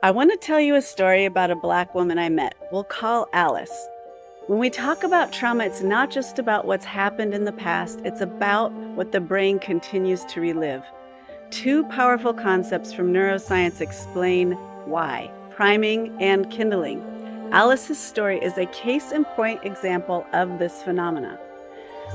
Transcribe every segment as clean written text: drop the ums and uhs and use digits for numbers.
I want to tell you a story about a Black woman I met. We'll call Alice. When we talk about trauma, it's not just about what's happened in the past, it's about what the brain continues to relive. Two powerful concepts from neuroscience explain why: priming and kindling. Alice's story is a case in point example of this phenomena.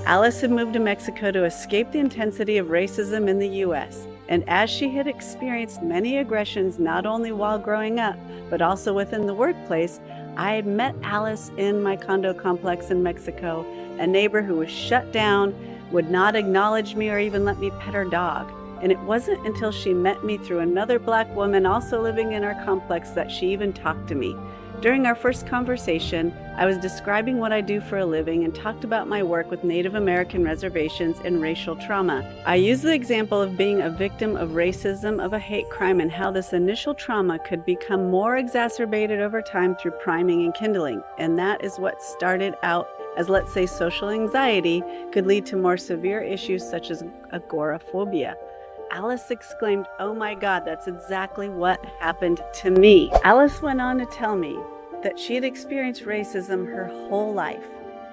Alice had moved to Mexico to escape the intensity of racism in the U.S., and as she had experienced many aggressions not only while growing up, but also within the workplace, I met Alice in my condo complex in Mexico, a neighbor who was shut down, would not acknowledge me or even let me pet her dog. And it wasn't until she met me through another Black woman also living in our complex that she even talked to me. During our first conversation, I was describing what I do for a living and talked about my work with Native American reservations and racial trauma. I used the example of being a victim of racism, of a hate crime, and how this initial trauma could become more exacerbated over time through priming and kindling. And that is what started out as, let's say, social anxiety could lead to more severe issues such as agoraphobia. Alice exclaimed, "Oh my God, that's exactly what happened to me." Alice went on to tell me that she had experienced racism her whole life.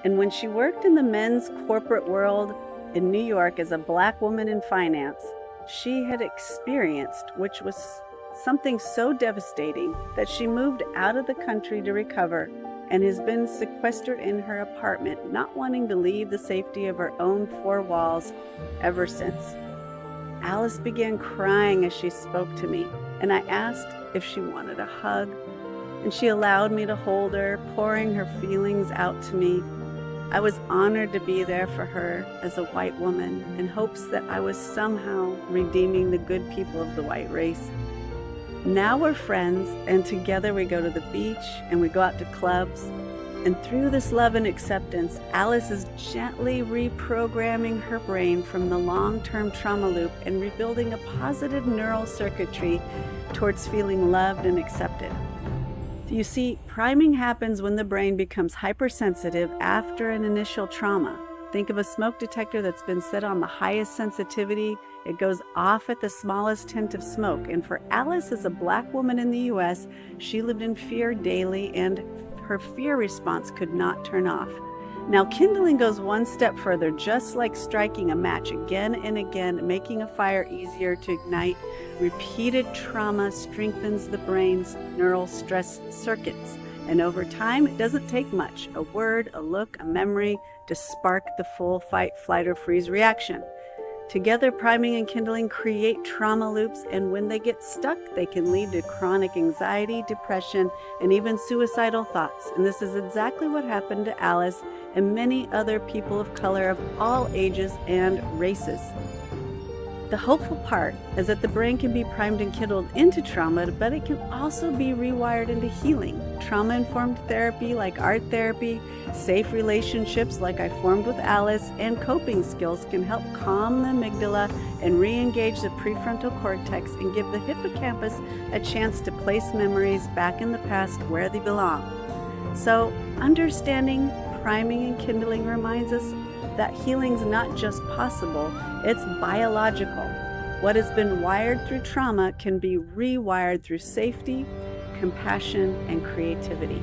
And when she worked in the men's corporate world in New York as a Black woman in finance, she had experienced, which was something so devastating, that she moved out of the country to recover and has been sequestered in her apartment, not wanting to leave the safety of her own four walls ever since. Alice began crying as she spoke to me, and I asked if she wanted a hug, and she allowed me to hold her, pouring her feelings out to me. I was honored to be there for her as a white woman in hopes that I was somehow redeeming the good people of the white race. Now we're friends, and together we go to the beach and we go out to clubs. And through this love and acceptance, Alice is gently reprogramming her brain from the long-term trauma loop and rebuilding a positive neural circuitry towards feeling loved and accepted. You see, priming happens when the brain becomes hypersensitive after an initial trauma. Think of a smoke detector that's been set on the highest sensitivity. It goes off at the smallest hint of smoke. And for Alice, as a Black woman in the U.S., she lived in fear daily, and her fear response could not turn off. Now, kindling goes one step further, just like striking a match again and again, making a fire easier to ignite. Repeated trauma strengthens the brain's neural stress circuits. And over time, it doesn't take much, a word, a look, a memory, to spark the full fight, flight, or freeze reaction. Together, priming and kindling create trauma loops, and when they get stuck, they can lead to chronic anxiety, depression, and even suicidal thoughts. And this is exactly what happened to Alice and many other people of color of all ages and races. The hopeful part is that the brain can be primed and kindled into trauma, but it can also be rewired into healing. Trauma-informed therapy like art therapy, safe relationships like I formed with Alice, and coping skills can help calm the amygdala and re-engage the prefrontal cortex and give the hippocampus a chance to place memories back in the past where they belong. So, understanding priming and kindling reminds us that healing's not just possible, it's biological. What has been wired through trauma can be rewired through safety, compassion, and creativity.